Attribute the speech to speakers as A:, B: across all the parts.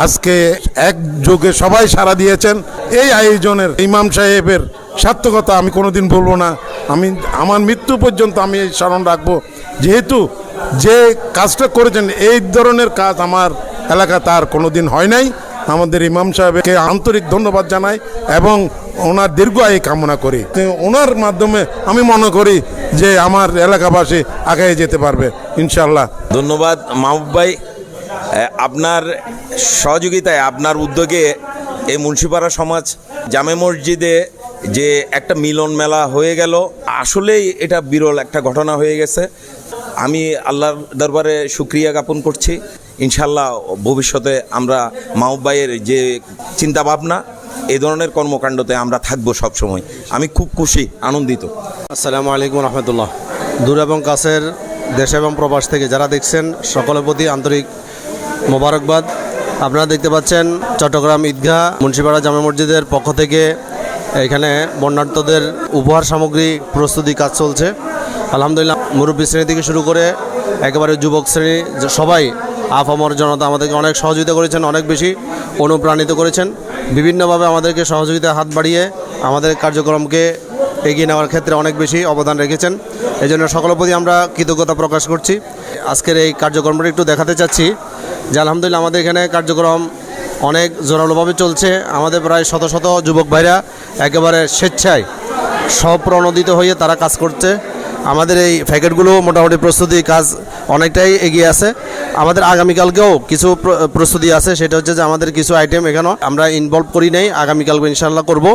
A: আজকে একযোগে সবাই সাড়া দিয়েছেন। এই আয়োজনের ইমাম সাহেবের সার্থকতা আমি কোনোদিন বলবো না। আমি আমার মৃত্যু পর্যন্ত আমি এই স্মরণ রাখবো, যেহেতু যে কাজটা করেছেন এই ধরনের কাজ আমার এলাকা তার কোনোদিন হয় নাই। আমাদের ইমাম সাহেবকে আন্তরিক ধন্যবাদ জানাই এবং ওনার দীর্ঘ আয়ু কামনা করি। ওনার মাধ্যমে আমি মনে করি যে আমার এলাকাবাসী আগায় যেতে পারবে ইনশাল্লাহ।
B: ধন্যবাদ মাহবুব ভাই, আপনার সহযোগিতায়, আপনার উদ্যোগে এই মুন্সিপাড়া সমাজ জামে মসজিদে যে একটা মিলন মেলা হয়ে গেল, আসলেই এটা বিরল একটা ঘটনা হয়ে গেছে। আমি আল্লাহর দরবারে শুকরিয়া জ্ঞাপন করছি। ইনশাল্লাহ ভবিষ্যতে আমরা মাহবুব ভাইয়ের যে চিন্তাভাবনা, এই ধরনের কর্মকাণ্ডতে আমরা থাকবো সবসময়। আমি খুব খুশি, আনন্দিত।
C: আসসালামু আলাইকুম রহমতুল্লাহ। দূর এবং কাছের দেশ এবং প্রবাস থেকে যারা দেখছেন সকলের প্রতি আন্তরিক মোবারকবাদ। আপনারা দেখতে পাচ্ছেন চট্টগ্রাম ঈদগাহ মুন্সিপাড়া জামে মসজিদের পক্ষ থেকে এখানে বন্যার্থদের উপহার সামগ্রী প্রস্তুতি কাজ চলছে। আলহামদুলিল্লাহ, মুরব্বী শ্রেণী থেকে শুরু করে একেবারে যুবক শ্রেণী সবাই আপামর জনতা আমাদেরকে অনেক সহযোগিতা করেছেন, অনেক বেশি অনুপ্রাণিত করেছেন। বিভিন্নভাবে আমাদেরকে সহযোগিতা হাত বাড়িয়ে আমাদের কার্যক্রমকে এগিয়ে নেওয়ার ক্ষেত্রে অনেক বেশি অবদান রেখেছেন। এই জন্য সকলের প্রতি আমরা কৃতজ্ঞতা প্রকাশ করছি। আজকের এই কার্যক্রমটা একটু দেখাতে চাচ্ছি যে আলহামদুলিল্লাহ আমাদের এখানে কার্যক্রম অনেক জোরালোভাবে চলছে। আমাদের প্রায় শত শত যুবক ভাইরা একেবারে স্বেচ্ছায় স্বপ্রণোদিত হয়ে তারা কাজ করছে। আমাদের এই প্যাকেটগুলো মোটামুটি প্রস্তুতি কাজ অনেকটাই এগিয়ে আছে। আমাদের আগামীকালকেও কিছু প্রস্তুতি আছে, সেটা হচ্ছে যে আমাদের কিছু আইটেম এখানেও আমরা ইনভলভ করি নাই, আগামীকালকে ইনশাল্লাহ করব।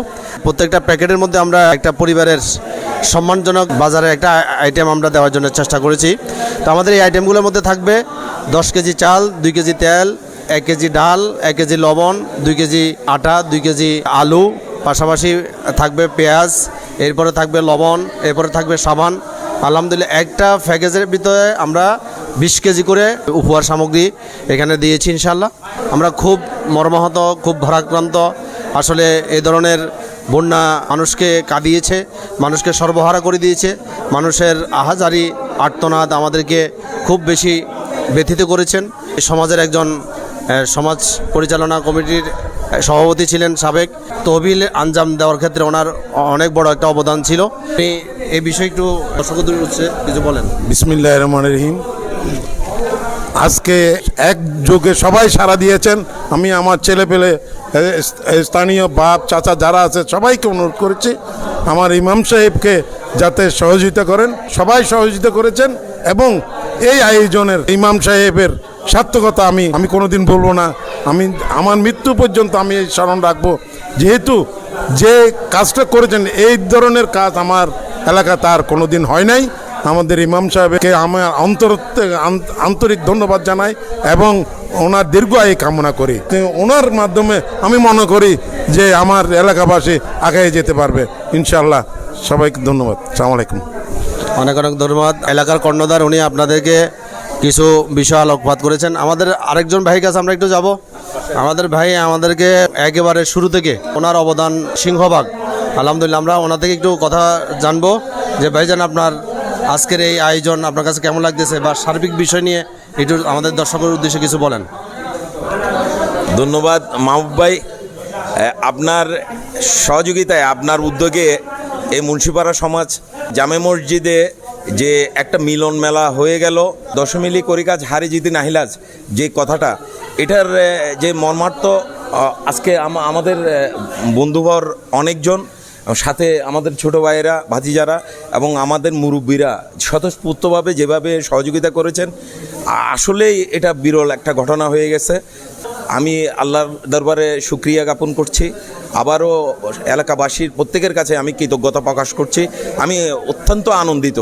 C: প্রত্যেকটা প্যাকেটের মধ্যে আমরা একটা পরিবারের সম্মানজনক বাজারে একটা আইটেম আমরা দেওয়ার জন্য চেষ্টা করেছি। তো আমাদের এই আইটেমগুলোর মধ্যে থাকবে 10 কেজি চাল, 2 কেজি তেল, 1 কেজি ডাল, 1 কেজি লবণ, 2 কেজি আটা, 2 কেজি আলু, পাশাপাশি থাকবে পেঁয়াজ, এরপরে থাকবে লবণ, এরপরে থাকবে সাবান। আলহামদুলিল্লাহ একটা প্যাকেজের ভিতরে আমরা 20 কেজি করে উপহার সামগ্রী এখানে দিয়েছি ইনশাল্লাহ। আমরা খুব মর্মাহত, খুব ভারাক্রান্ত। আসলে এই ধরনের বন্যা মানুষকে কাঁদিয়েছে, মানুষকে সর্বহারা করে দিয়েছে। মানুষের আহাজারি আর্তনাদ আমাদেরকে খুব বেশি ব্যথিত করেছেন। সমাজের একজন সমাজ পরিচালনা কমিটির সভাপতি ছিলেন সাবেক, তহবিল আঞ্জাম দেওয়ার ক্ষেত্রে ওনার অনেক বড় একটা অবদান ছিল। আপনি এই বিষয়ে একটু দর্শকদের উদ্দেশ্যে কিছু বলেন।
A: বিসমিল্লাহির রহমানির রহিম। আজকে একযোগে সবাই সাড়া দিয়েছেন। আমি আমার ছেলেপেলে, স্থানীয় বাপ চাচা যারা আছে সবাইকে অনুরোধ করেছি আমার ইমাম সাহেবকে যাতে সহযোগিতা করেন। সবাই সহযোগিতা করেছেন এবং এই আয়োজনের ইমাম সাহেবের সার্থকতা আমি কোনোদিন বলবো না। আমি আমার মৃত্যু পর্যন্ত আমি এই স্মরণ রাখবো, যেহেতু যে কাজটা করেছেন এই ধরনের কাজ আমার এলাকা তার কোনোদিন হয় নাই। আমাদের ইমাম সাহেবকে আমার আন্তরিক ধন্যবাদ জানাই এবং ওনার দীর্ঘ আয়ু কামনা করি। ওনার মাধ্যমে আমি মনে করি যে আমার এলাকাবাসী আগায় যেতে পারবে ইনশাল্লাহ। সবাইকে ধন্যবাদ। আসসালামু আলাইকুম।
C: অনেক অনেক ধন্যবাদ। এলাকার কর্ণধার উনি আপনাদেরকে কিছু বিষয় আলোকপাত করেছেন। আমাদের আরেকজন ভাই কাছে আমরা একটু যাব। আমাদের ভাই আমাদেরকে একেবারে শুরু থেকে ওনার অবদান সিংহভাগ। আলহামদুলিল্লাহ আমরা ওনার থেকে একটু কথা জানবো যে ভাইজান আপনার আজকের এই আয়োজন আপনার কাছে কেমন লাগতেছে, বা সার্বিক বিষয় নিয়ে একটু আমাদের দর্শকের উদ্দেশ্যে কিছু বলেন।
B: ধন্যবাদ মাহবুব ভাই, আপনার সহযোগিতায়, আপনার উদ্যোগে এই মুন্সিপাড়া সমাজ জামে মসজিদে যে একটা মিলন মেলা হয়ে গেল, দশমিলি করিকাজ হারি জিতি নাহিলাজ, যে কথাটা, এটার যে মর্মার্থ আজকে আমাদের বন্ধুবর অনেকজন, সাথে আমাদের ছোটো ভাইয়েরা, ভাতিজারা এবং আমাদের মুরব্বীরা স্বতঃস্ফূর্তভাবে যেভাবে সহযোগিতা করেছেন, আসলেই এটা বিরল একটা ঘটনা হয়ে গেছে। আমি আল্লাহর দরবারে শুকরিয়া জ্ঞাপন করছি। আবারও এলাকাবাসীর প্রত্যেকের কাছে আমি কৃতজ্ঞতা প্রকাশ করছি। আমি অত্যন্ত আনন্দিত,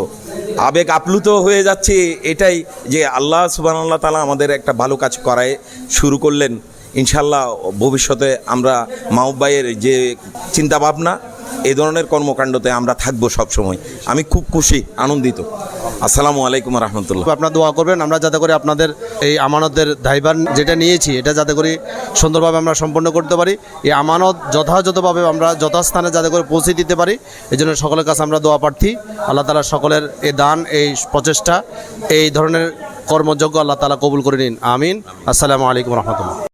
B: আবেগ আপ্লুত হয়ে যাচ্ছি এটাই যে আল্লাহ সুবহানাল্লাহ তাআলা আমাদের একটা ভালো কাজ করায় শুরু করলেন। ইনশাল্লাহ ভবিষ্যতে আমরা মাহবুব ভাইয়ের যে চিন্তাভাবনা, এই ধরনের কর্মকাণ্ডতে আমরা থাকবো সবসময়। আমি খুব খুশি, আনন্দিত। আসসালামু আলাইকুম রহমতুল্লাহ।
C: আপনারা দোয়া করবেন আমরা যাতে করে আপনাদের এই আমানতের দায়ভার যেটা নিয়েছি এটা যাতে করে সুন্দরভাবে আমরা সম্পন্ন করতে পারি। এই আমানত যথাযথভাবে আমরা যথাস্থানে যাতে করে পৌঁছে দিতে পারি, এই জন্য সকলের কাছে আমরা দোয়া প্রার্থী। আল্লাহ তাআলা সকলের এই দান, এই প্রচেষ্টা, এই ধরনের কর্মযোগ্য আল্লাহ তাআলা কবুল করে নিন। আমিন। আসসালামু আলাইকুম রহমতুল্লাহ।